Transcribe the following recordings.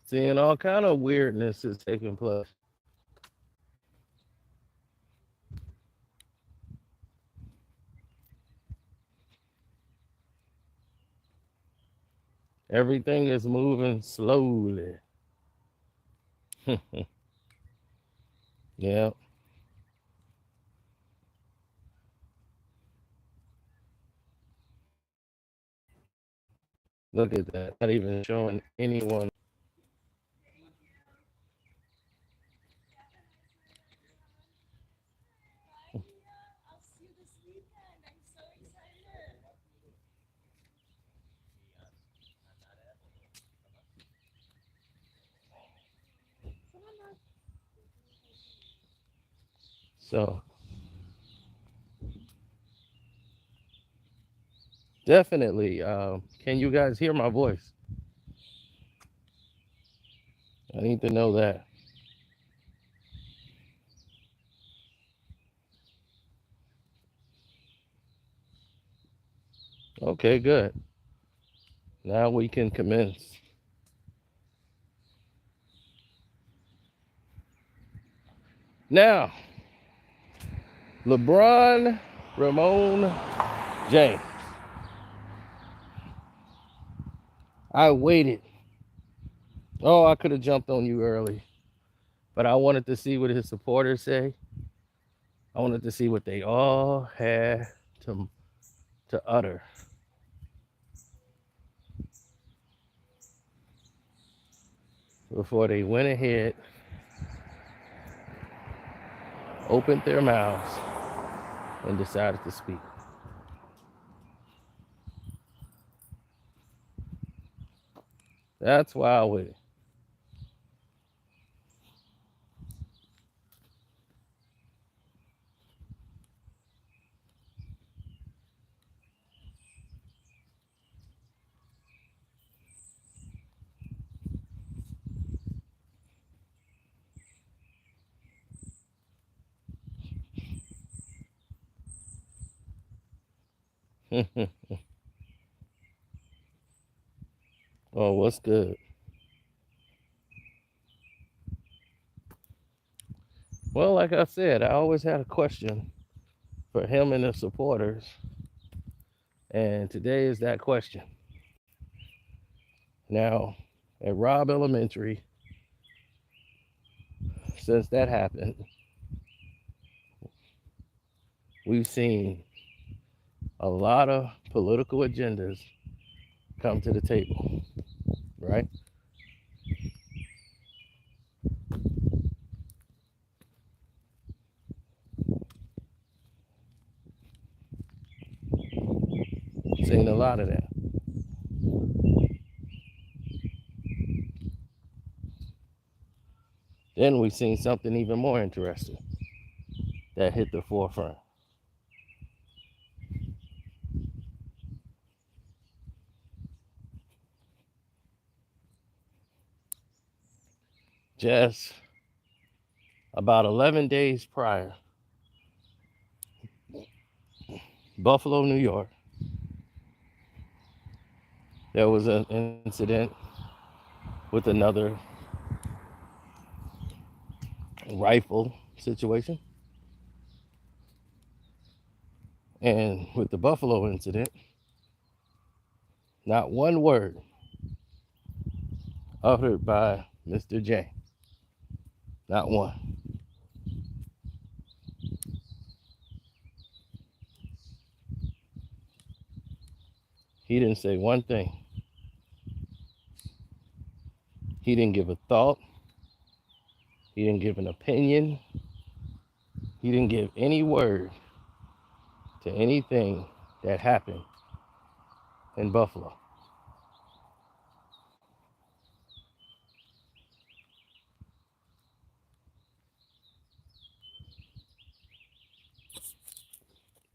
Seeing all kind of weirdness is taking place. Everything is moving slowly. Yeah, look at that. Not even showing anyone. So definitely, can you guys hear my voice? I need to know that. Okay, good. Now we can commence. Now, LeBron Ramon James. I waited. Oh, I could have jumped on you early, but I wanted to see what his supporters say. I wanted to see what they all had to to utter before they went ahead, opened their mouths, and decided to speak. That's why I waited. Oh, what's good? Well, like I said, I always had a question for him and the supporters, and today is that question. Now, at Robb Elementary, since that happened, we've seen a lot of political agendas come to the table, right? Seen a lot of that. Then we've seen something even more interesting that hit the forefront. Just about 11 days prior, Buffalo, New York, there was an incident with another rifle situation. And with the Buffalo incident, not one word uttered by Mr. J. Not one. He didn't say one thing. He didn't give a thought. He didn't give an opinion. He didn't give any word to anything that happened in Buffalo.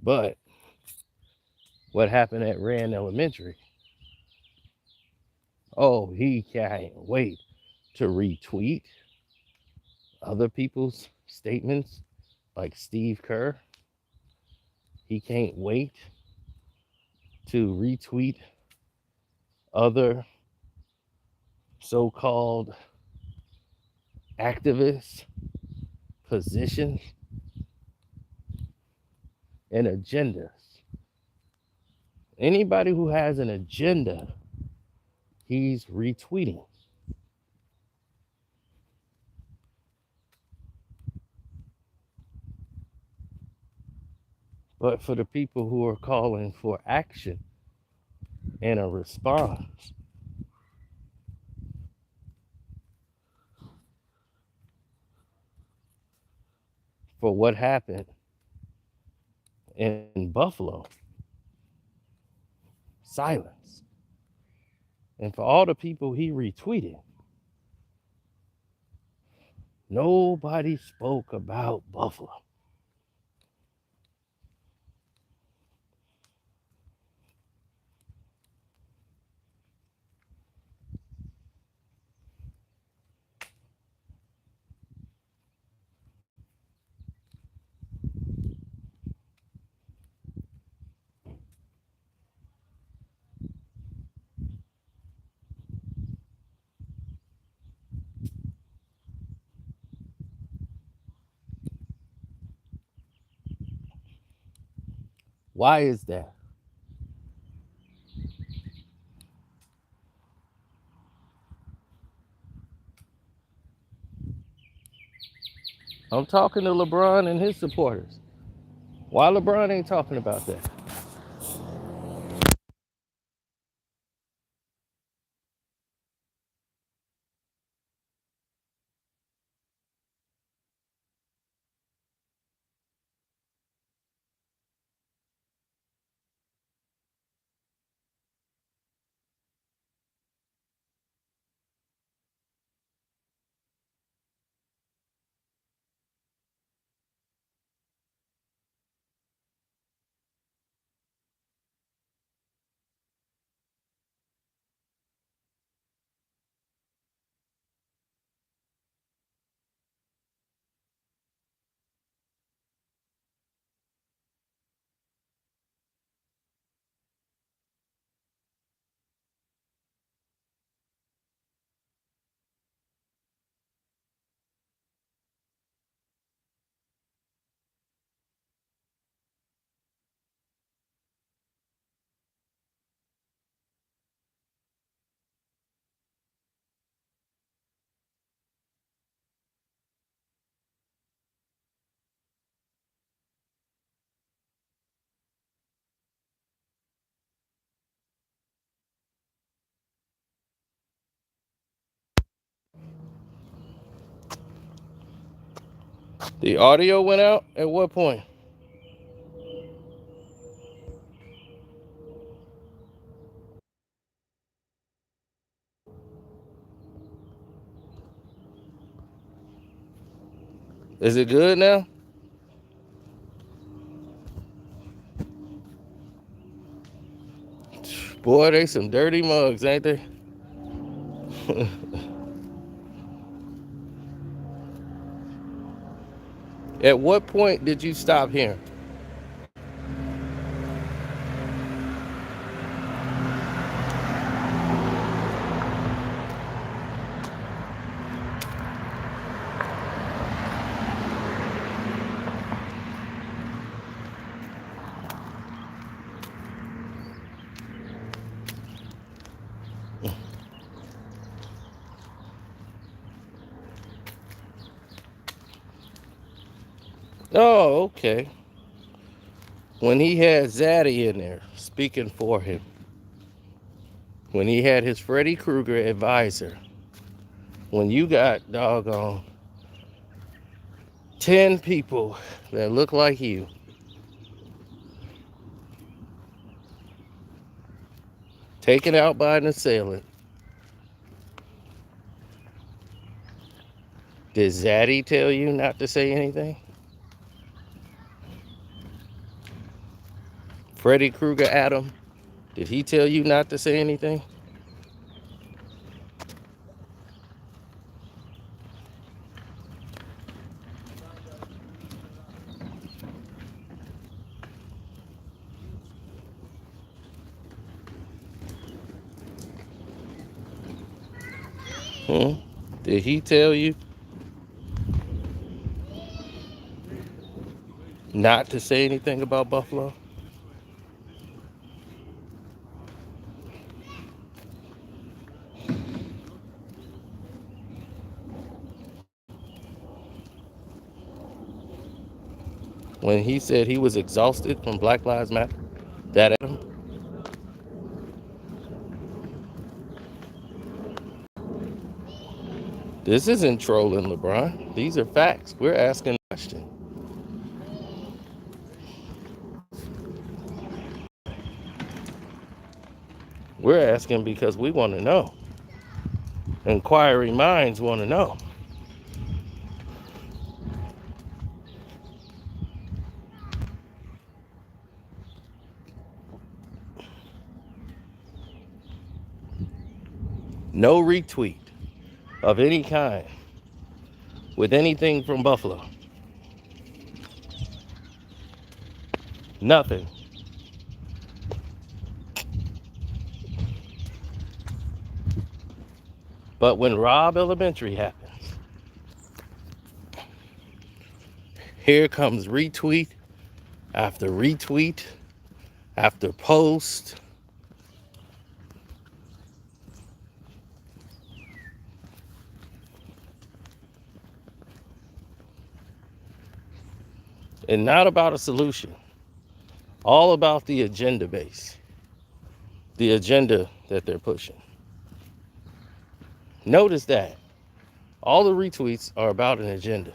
But what happened at Rand Elementary? Oh, he can't wait to retweet other people's statements like Steve Kerr. He can't wait to retweet other so-called activists, positions, and agendas. Anybody who has an agenda, he's retweeting. But for the people who are calling for action and a response for what happened in Buffalo, silence. And for all the people he retweeted, nobody spoke about Buffalo. Why is that? I'm talking to LeBron and his supporters. Why LeBron ain't talking about that? The audio went out at what point? Is it good now? Boy, they some dirty mugs, ain't they? At what point did you stop hearing? Oh, okay. When he had Zaddy in there speaking for him, when he had his Freddy Krueger advisor, when you got doggone 10 people that look like you, taken out by an assailant, did Zaddy tell you not to say anything? Freddy Krueger Adam, did he tell you not to say anything? Hmm? Did he tell you not to say anything about Buffalo? When he said he was exhausted from Black Lives Matter? That Adam? This isn't trolling, LeBron. These are facts. We're asking a question. We're asking because we want to know. Inquiring minds want to know. No retweet of any kind with anything from Buffalo. Nothing. But when Robb Elementary happens, here comes retweet after retweet after post. And not about a solution. All about the agenda base. The agenda that they're pushing. Notice that. All the retweets are about an agenda.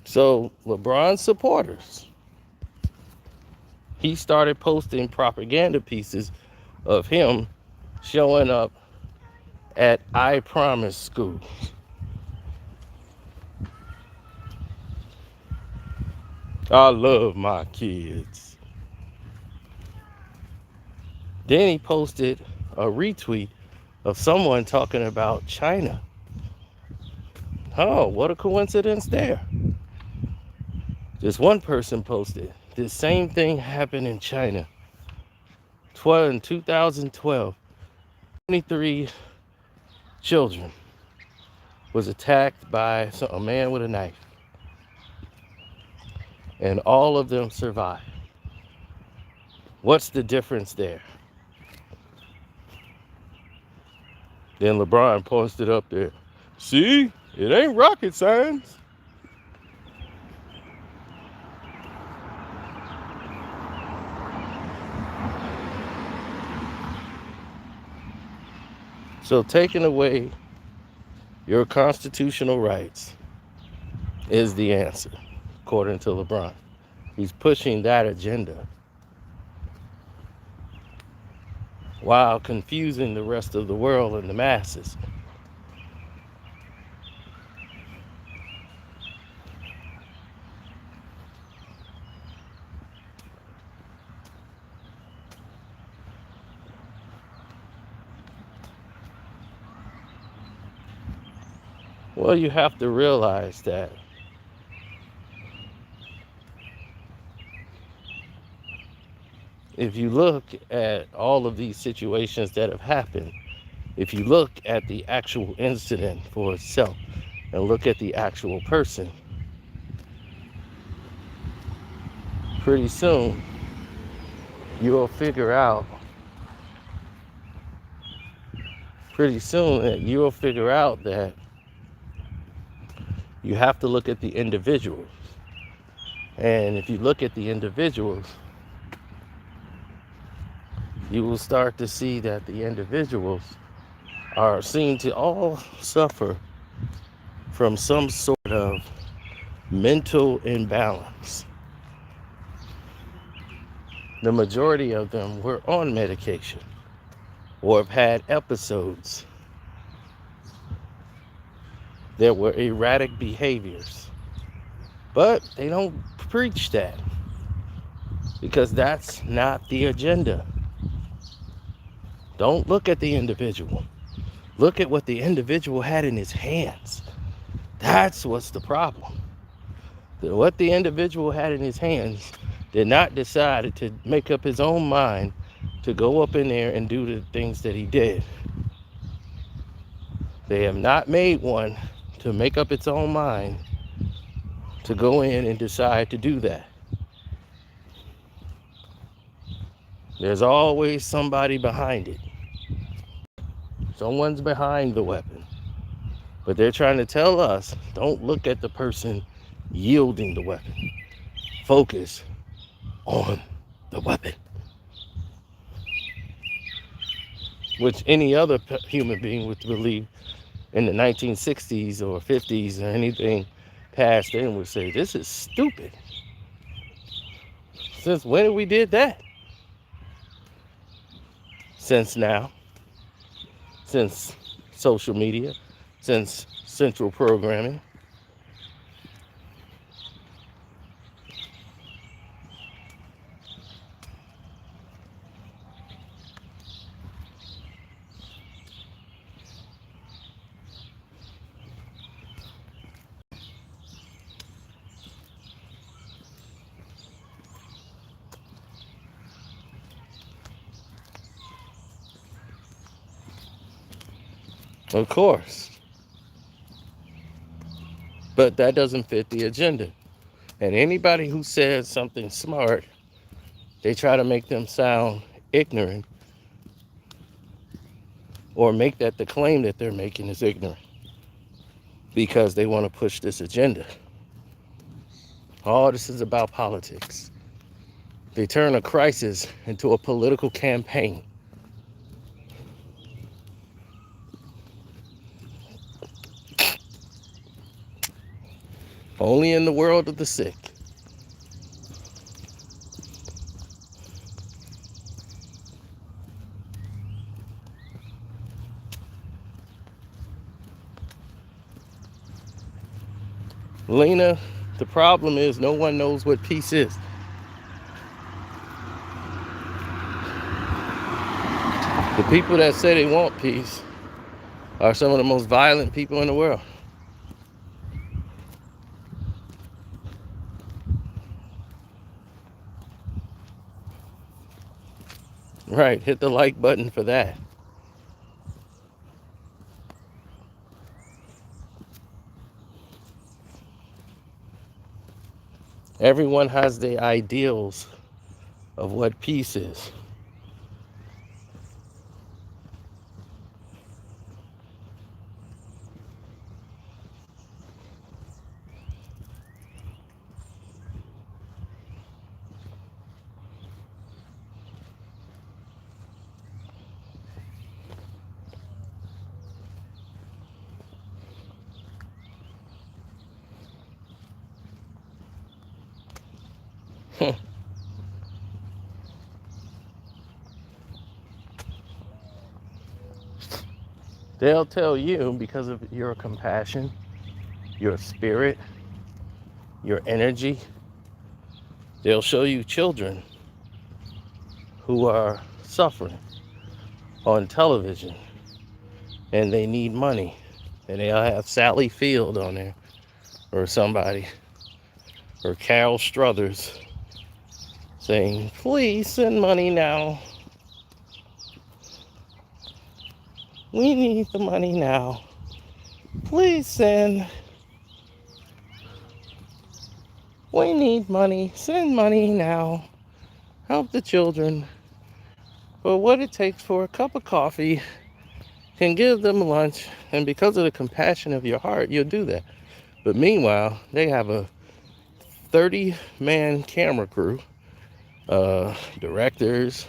So LeBron's supporters, he started posting propaganda pieces of him showing up at I Promise schools. I love my kids. Then he posted a retweet of someone talking about China. Oh, what a coincidence there. Just one person posted, this same thing happened in China. In 2012, 23 children was attacked by a man with a knife. And all of them survived. What's the difference there? Then LeBron posted up there, see, it ain't rocket science. So taking away your constitutional rights is the answer, according to LeBron. He's pushing that agenda while confusing the rest of the world and the masses. Well, you have to realize that if you look at all of these situations that have happened, if you look at the actual incident for itself and look at the actual person, pretty soon you'll figure out that you have to look at the individuals. And if you look at the individuals, you will start to see that the individuals are seen to all suffer from some sort of mental imbalance. The majority of them were on medication or have had episodes. There were erratic behaviors. But they don't preach that because that's not the agenda. Don't look at the individual. Look at what the individual had in his hands. That's what's the problem. What the individual had in his hands did not decide to make up his own mind to go up in there and do the things that he did. They have not made one to make up its own mind to go in and decide to do that. There's always somebody behind it. Someone's behind the weapon. But they're trying to tell us, don't look at the person yielding the weapon. Focus on the weapon. Which any other human being would believe in the 1960s or 50s or anything past then would say, this is stupid. Since when we did that? Since now. Since social media. Since central programming. Of course. But that doesn't fit the agenda. And anybody who says something smart, they try to make them sound ignorant or make that the claim that they're making is ignorant because they want to push this agenda. All this is about politics. They turn a crisis into a political campaign. Only in the world of the sick. Lena, the problem is no one knows what peace is. The people that say they want peace are some of the most violent people in the world. Right, hit the like button for that. Everyone has the ideals of what peace is. They'll tell you because of your compassion, your spirit, your energy. They'll show you children who are suffering on television and they need money. And they'll have Sally Field on there or somebody or Carol Struthers saying, please send money now. We need the money now. Please send. We need money. Send money now. Help the children. But what it takes for a cup of coffee can give them lunch. And because of the compassion of your heart, you'll do that. But meanwhile, they have a 30-man camera crew, directors,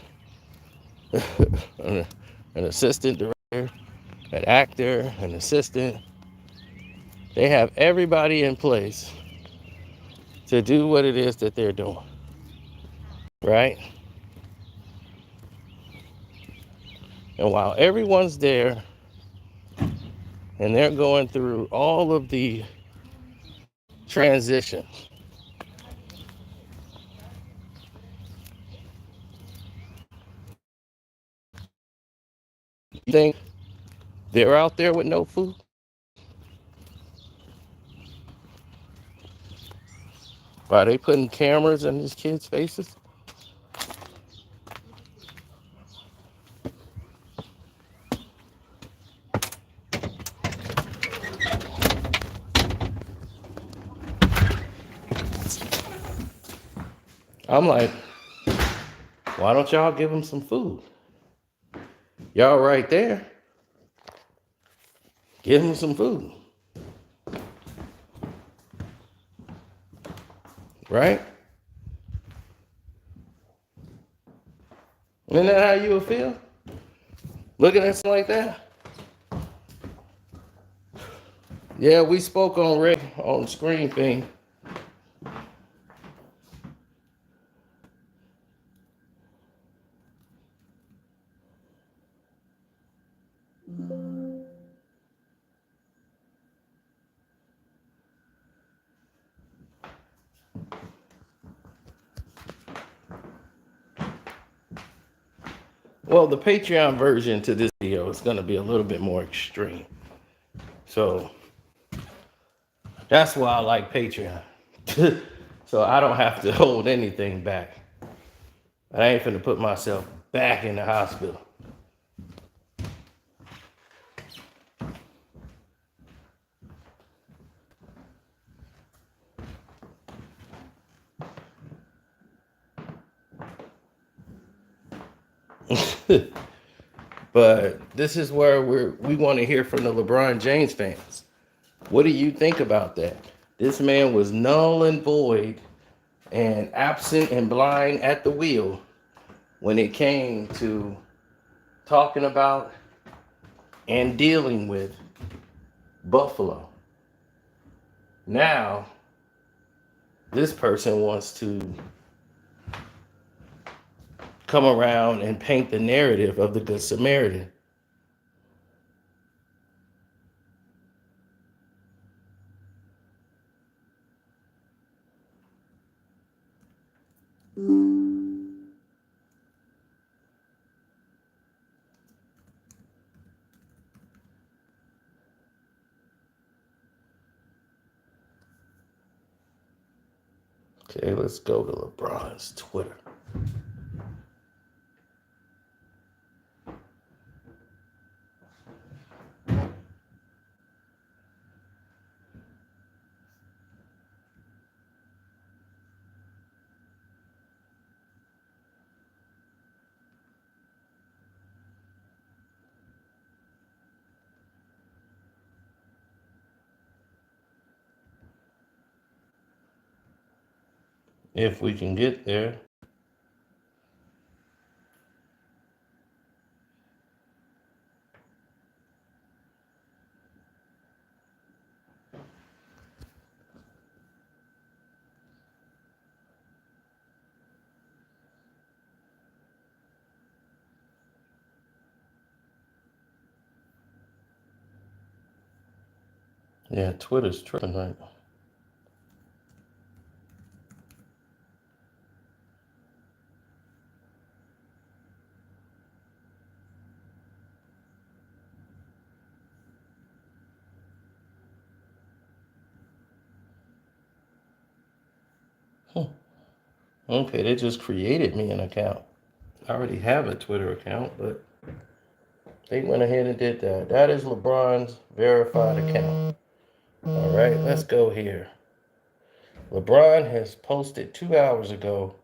an assistant director, an actor, an assistant. They have everybody in place to do what it is that they're doing, right? And while everyone's there and they're going through all of the transitions, you think They're out there with no food. Are they putting cameras in these kids' faces? I'm like, why don't y'all give them some food? Y'all right there. Give them some food. Right? Isn't that how you would feel? Looking at something like that? Yeah, we spoke on screen thing. Well, the Patreon version to this video is going to be a little bit more extreme. So that's why I like Patreon. So I don't have to hold anything back. I ain't finna put myself back in the hospital. But this is where we want to hear from the LeBron James fans. What do you think about that? This man was null and void and absent and blind at the wheel when it came to talking about and dealing with Buffalo. Now, this person wants to come around and paint the narrative of the Good Samaritan. Okay, let's go to LeBron's Twitter. If we can get there. Yeah, Twitter's tripping right now. Okay, they just created me an account. I already have a Twitter account, but they went ahead and did that. That is LeBron's verified account. All right, let's go here. LeBron has posted 2 hours ago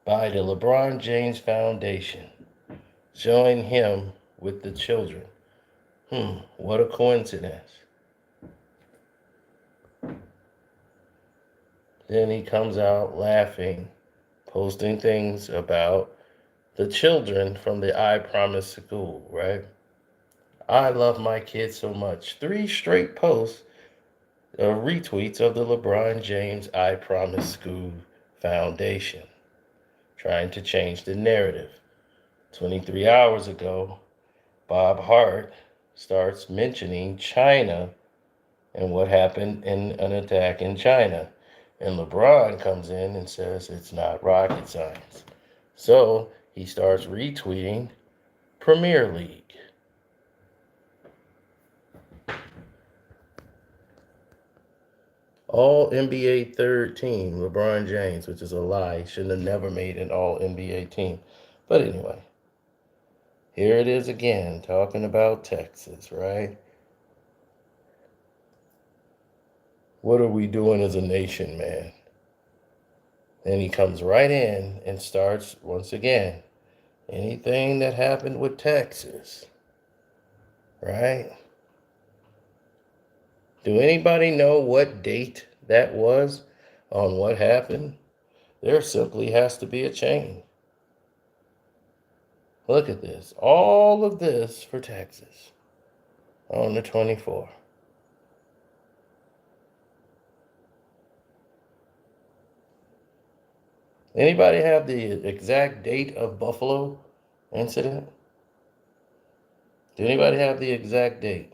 by the LeBron James Foundation, showing him with the children. What a coincidence. Then he comes out laughing, posting things about the children from the I Promise school, right? I love my kids so much. 3 straight posts of retweets of the LeBron James I Promise School Foundation, trying to change the narrative. 23 hours ago, Bob Hart starts mentioning China and what happened in an attack in China. And LeBron comes in and says it's not rocket science. So he starts retweeting Premier League. All NBA third team, LeBron James, which is a lie. He shouldn't have never made an all NBA team. But anyway, here it is again, talking about Texas, right? What are we doing as a nation, man? Then he comes right in and starts once again. Anything that happened with Texas, right? Do anybody know what date that was on what happened? There simply has to be a change. Look at this. All of this for Texas on the 24th. Anybody have the exact date of Buffalo incident? Do anybody have the exact date?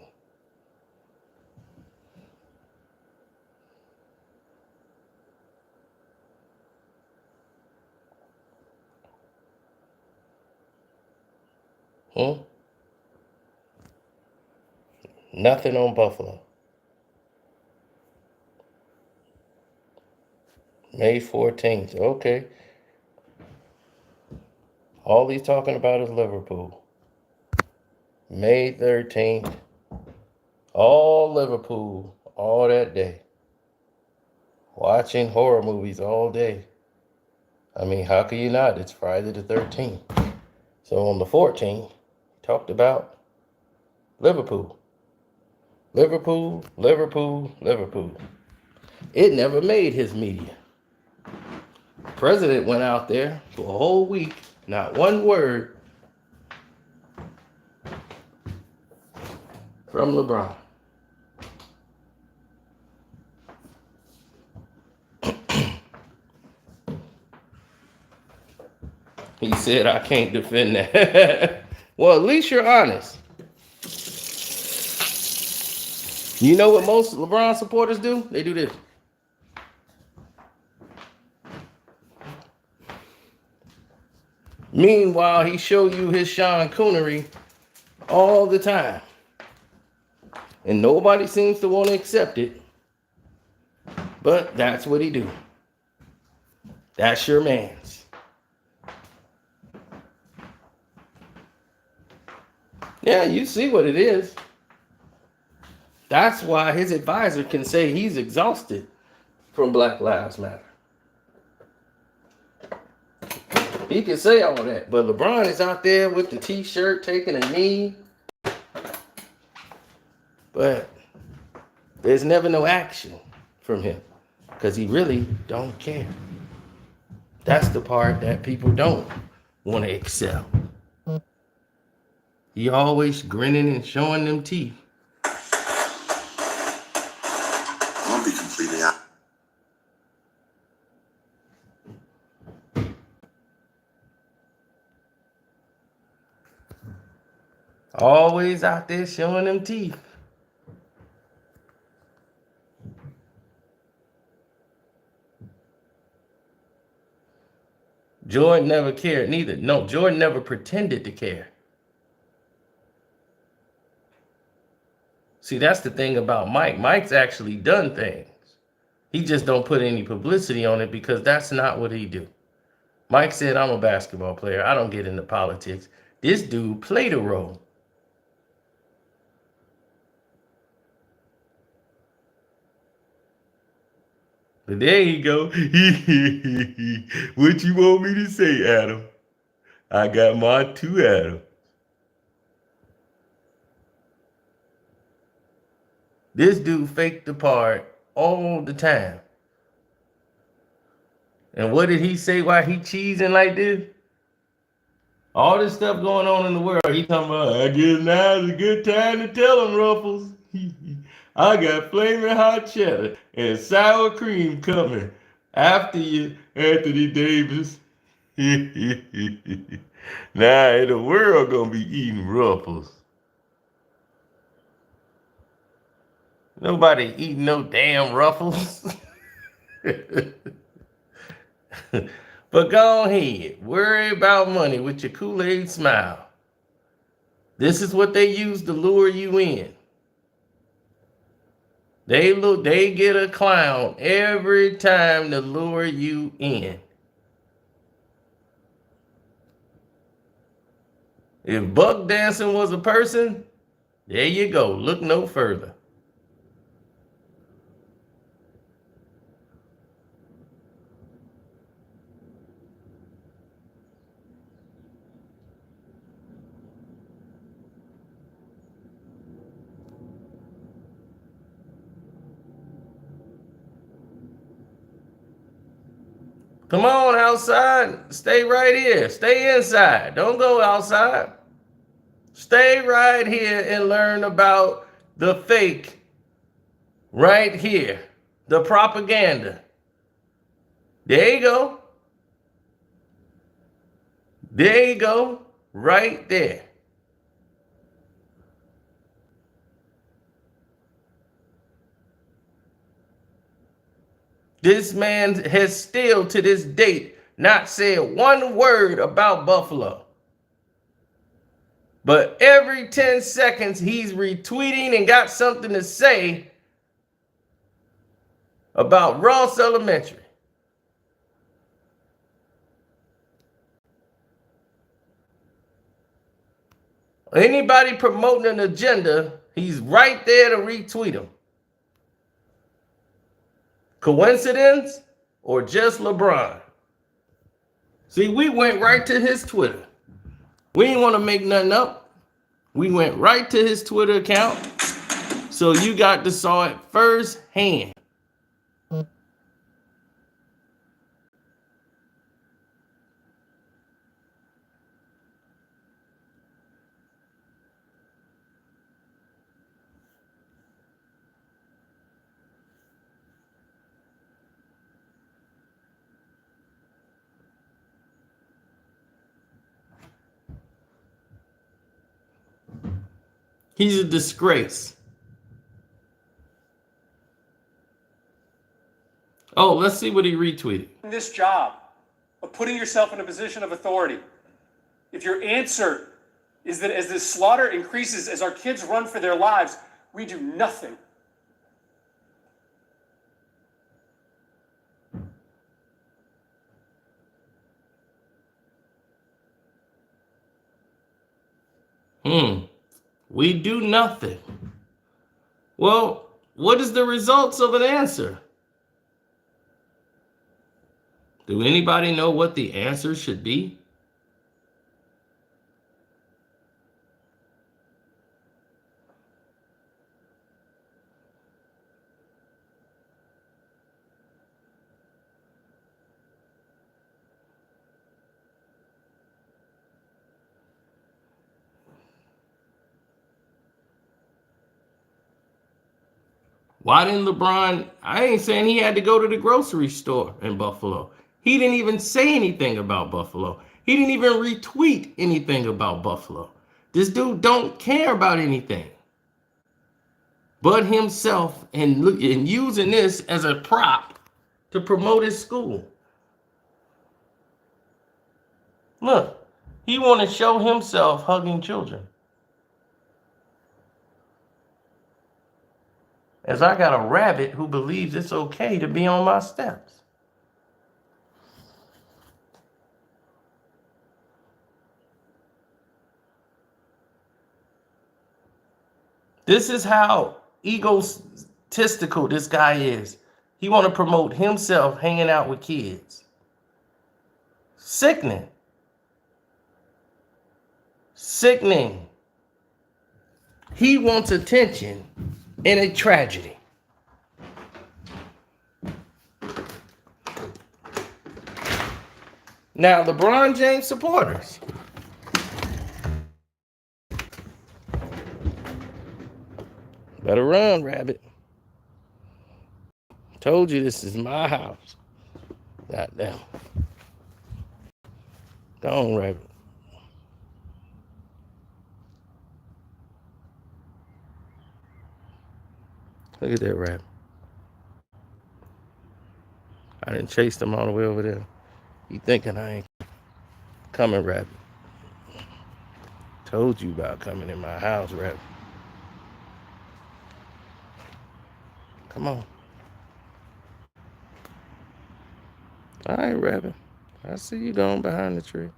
Nothing on Buffalo. May 14th. Okay. All he's talking about is Liverpool. May 13th. All Liverpool all that day. Watching horror movies all day. I mean, how can you not? It's Friday the 13th. So on the 14th, he talked about Liverpool. Liverpool, Liverpool, Liverpool. It never made his media. The president went out there for a whole week, not one word from LeBron. He said, I can't defend that. Well, at least you're honest. You know what most LeBron supporters do? They do this. Meanwhile, he show you his Sean Coonery all the time. And nobody seems to want to accept it. But that's what he do. That's your man's. Yeah, you see what it is. That's why his advisor can say he's exhausted from Black Lives Matter. He can say all that, but LeBron is out there with the t-shirt taking a knee. But there's never no action from him because he really don't care. That's the part that people don't want to accept. He always grinning and showing them teeth. I'll be completely out. Always out there showing them teeth. Jordan never cared neither. No, Jordan never pretended to care. See, that's the thing about Mike. Mike's actually done things. He just don't put any publicity on it because that's not what he do. Mike said, I'm a basketball player. I don't get into politics. This dude played a role. But there you go. What you want me to say, Adam? I got my two Adam. This dude faked the part all the time. And what did he say while he cheesing like this? All this stuff going on in the world. He talking about, I guess now's a good time to tell him, Ruffles. I got flaming hot cheddar and sour cream coming after you, Anthony Davis. Now the world gonna be eating Ruffles. Nobody eating no damn Ruffles. But go ahead, worry about money with your Kool-Aid smile. This is what they use to lure you in. They get a clown every time to lure you in. If buck dancing was a person, there you go. Look no further. Come on outside. Stay right here. Stay inside. Don't go outside. Stay right here and learn about the fake right here. The propaganda. There you go. There you go. Right there. This man has still to this date not said one word about Buffalo. But every 10 seconds, he's retweeting and got something to say about Ross Elementary. Anybody promoting an agenda, he's right there to retweet them. Coincidence or just LeBron? See, we went right to his Twitter. We didn't want to make nothing up. We went right to his Twitter account. So you got to saw it firsthand. He's a disgrace. Oh, let's see what he retweeted. This job of putting yourself in a position of authority, if your answer is that as this slaughter increases, as our kids run for their lives, we do nothing. We do nothing. Well, what is the results of an answer? Do anybody know what the answer should be? Why didn't LeBron? I ain't saying he had to go to the grocery store in Buffalo. He didn't even say anything about Buffalo. He didn't even retweet anything about Buffalo. This dude don't care about anything but himself and using this as a prop to promote his school. Look, he want to show himself hugging children. As I got a rabbit who believes it's okay to be on my steps. This is how egotistical this guy is. He want to promote himself hanging out with kids. Sickening. Sickening. He wants attention in a tragedy. Now, LeBron James supporters. Better run, rabbit. Told you this is my house. Goddamn. Go on, rabbit. Look at that rabbit. I didn't chase them all the way over there. You thinking I ain't coming, rabbit. Told you about coming in my house, rabbit. Come on. All right, Reverend. I see you going behind the tree.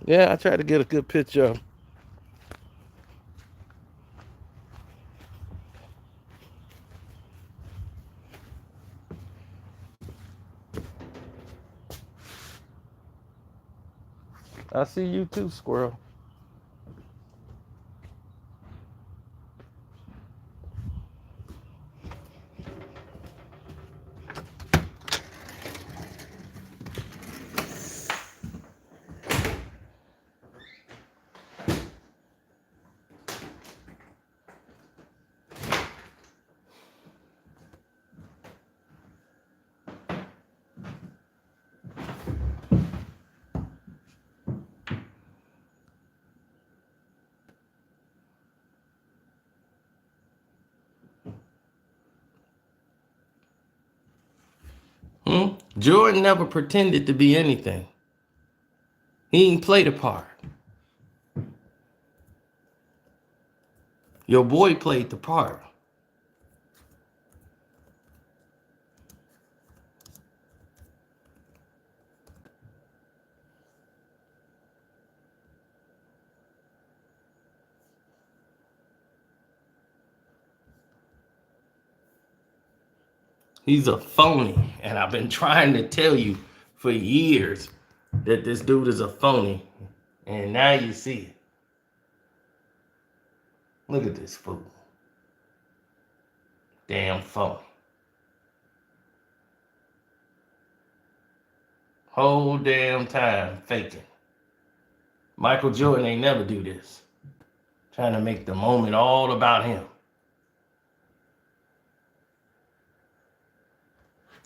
Yeah, I tried to get a good picture of him. I see you too, squirrel. Jordan never pretended to be anything. He ain't played a part. Your boy played the part. He's a phony. And I've been trying to tell you for years that this dude is a phony. And now you see it. Look at this fool. Damn phony. Whole damn time faking. Michael Jordan ain't never do this. Trying to make the moment all about him.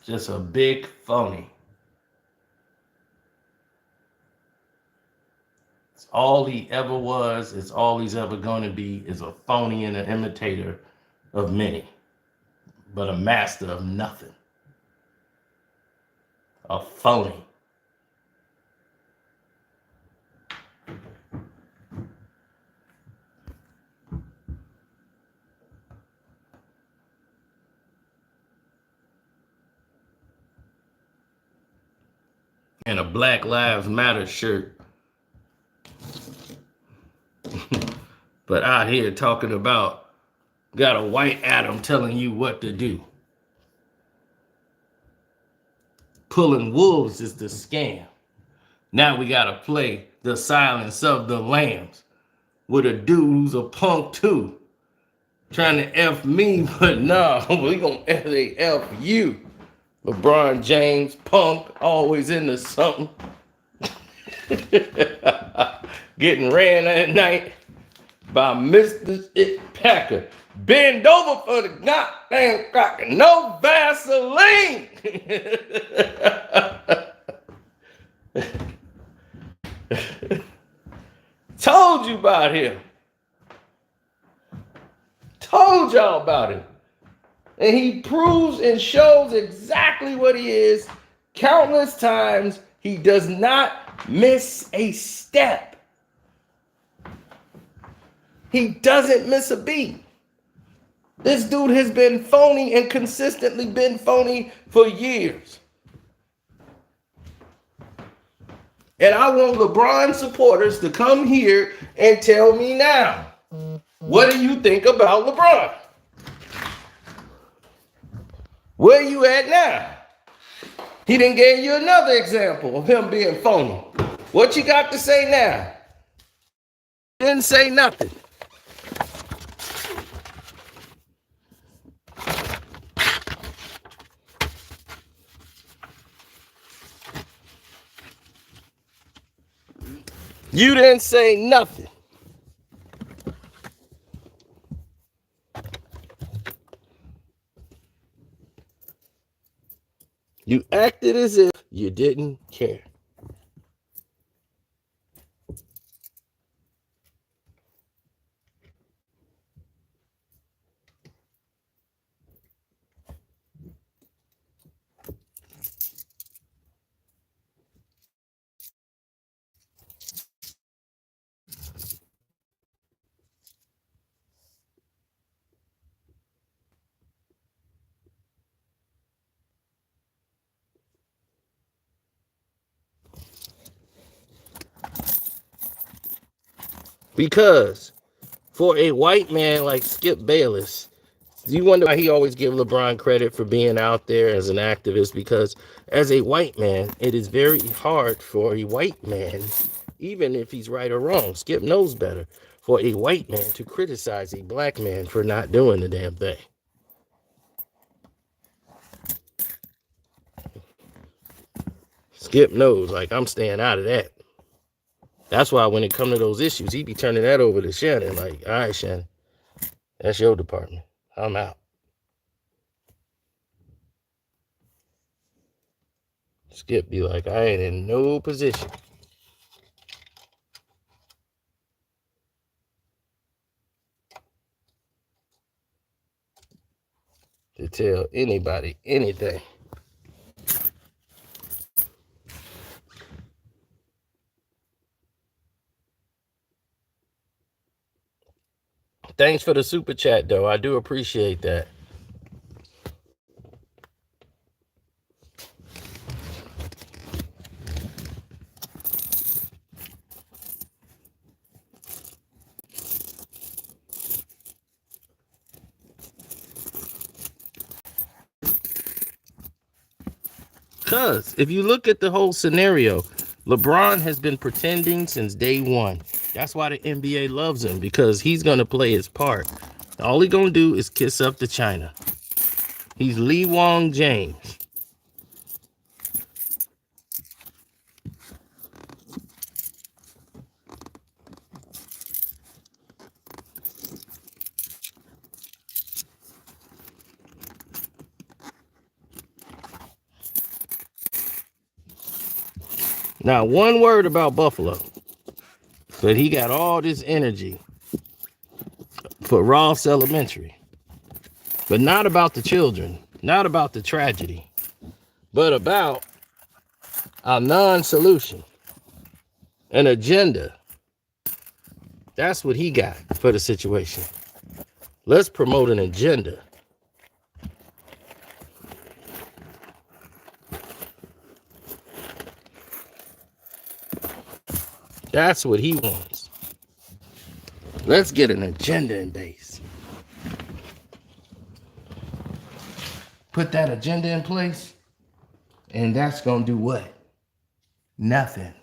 Just a big phony. It's all he ever was. It's all he's ever going to be is a phony and an imitator of many, but a master of nothing. A phony. And a Black Lives Matter shirt. But out here talking about got a white Adam telling you what to do. Pulling wolves is the scam. Now we gotta play the Silence of the Lambs with a dude who's a punk too. Trying to F me, but nah, we gonna F you. LeBron James, punk, always into something. Getting ran at night by Mr. Packer. Bend over for the goddamn cracker. No Vaseline. Told you about him. Told y'all about him. And he proves and shows exactly what he is countless times. He does not miss a step. He doesn't miss a beat. This dude has been phony and consistently been phony for years. And I want LeBron supporters to come here and tell me now, what do you think about LeBron? Where you at now? He done gave you another example of him being phony. What you got to say now? Didn't say nothing. You didn't say nothing. You acted as if you didn't care. Because for a white man like Skip Bayless, you wonder why he always give LeBron credit for being out there as an activist, because as a white man, it is very hard for a white man, even if he's right or wrong, Skip knows better, for a white man to criticize a black man for not doing the damn thing. Skip knows, like, I'm staying out of that. That's why when it come to those issues, he be turning that over to Shannon. Like, all right, Shannon, that's your department. I'm out. Skip be like, I ain't in no position to tell anybody anything. Thanks for the super chat, though. I do appreciate that. Because if you look at the whole scenario, LeBron has been pretending since day one. That's why the NBA loves him, because he's going to play his part. All he's going to do is kiss up to China. He's Lee Wong James. Now, one word about Buffalo, but he got all this energy for Ross Elementary, but not about the children, not about the tragedy, but about a non-solution, an agenda. That's what he got for the situation. Let's promote an agenda. That's what he wants. Let's get an agenda in base. Put that agenda in place, and that's going to do what? Nothing.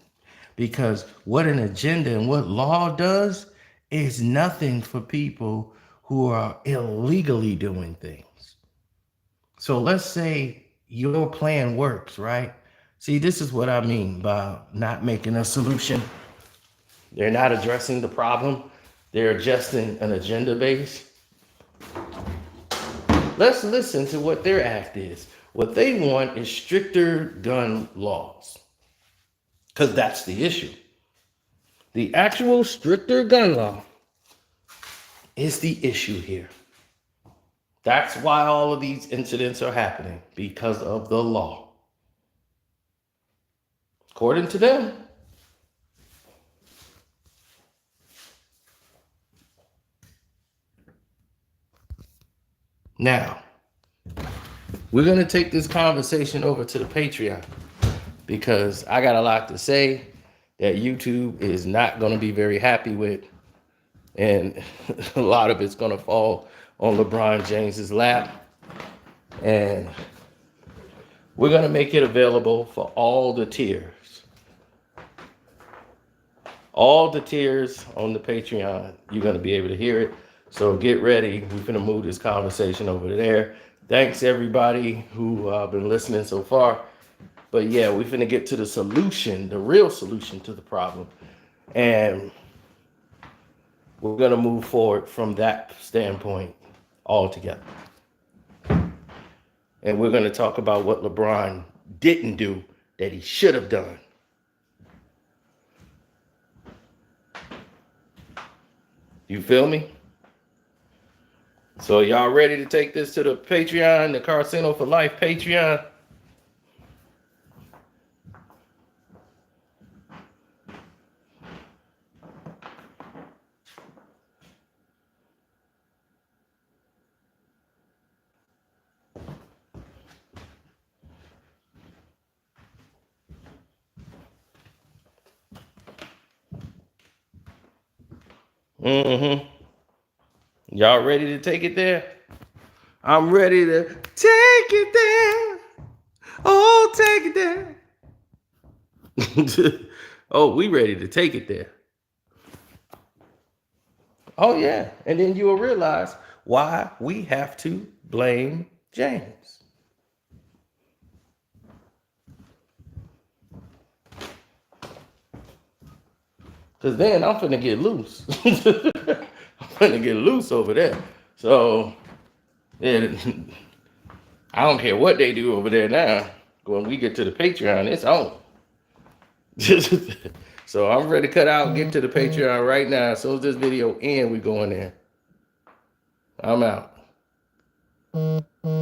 Because what an agenda and what law does is nothing for people who are illegally doing things. So let's say your plan works, right? See, this is what I mean by not making a solution. They're not addressing the problem. They're adjusting an agenda base. Let's listen to what their act is. What they want is stricter gun laws, because that's the issue. The actual stricter gun law is the issue here. That's why all of these incidents are happening, because of the law. According to them. Now, we're going to take this conversation over to the Patreon, because I got a lot to say that YouTube is not going to be very happy with. And a lot of it's going to fall on LeBron James's lap. And we're going to make it available for all the tiers. All the tiers on the Patreon, you're going to be able to hear it. So get ready. We're going to move this conversation over there. Thanks, everybody who been listening so far. But yeah, we're going to get to the solution, the real solution to the problem. And we're going to move forward from that standpoint altogether. And we're going to talk about what LeBron didn't do that he should have done. You feel me? So y'all ready to take this to the Patreon, the Carcino for Life Patreon? Mm-hmm. Y'all ready to take it there? I'm ready to take it there. Oh, take it there. Oh, we ready to take it there. Oh, yeah. And then you will realize why we have to blame James. Because then I'm finna get loose. I'm finna get loose over there. So, yeah, I don't care what they do over there now. When we get to the Patreon, it's on. So I'm ready to cut out, get to the Patreon right now. As soon as this video ends, we going there. I'm out.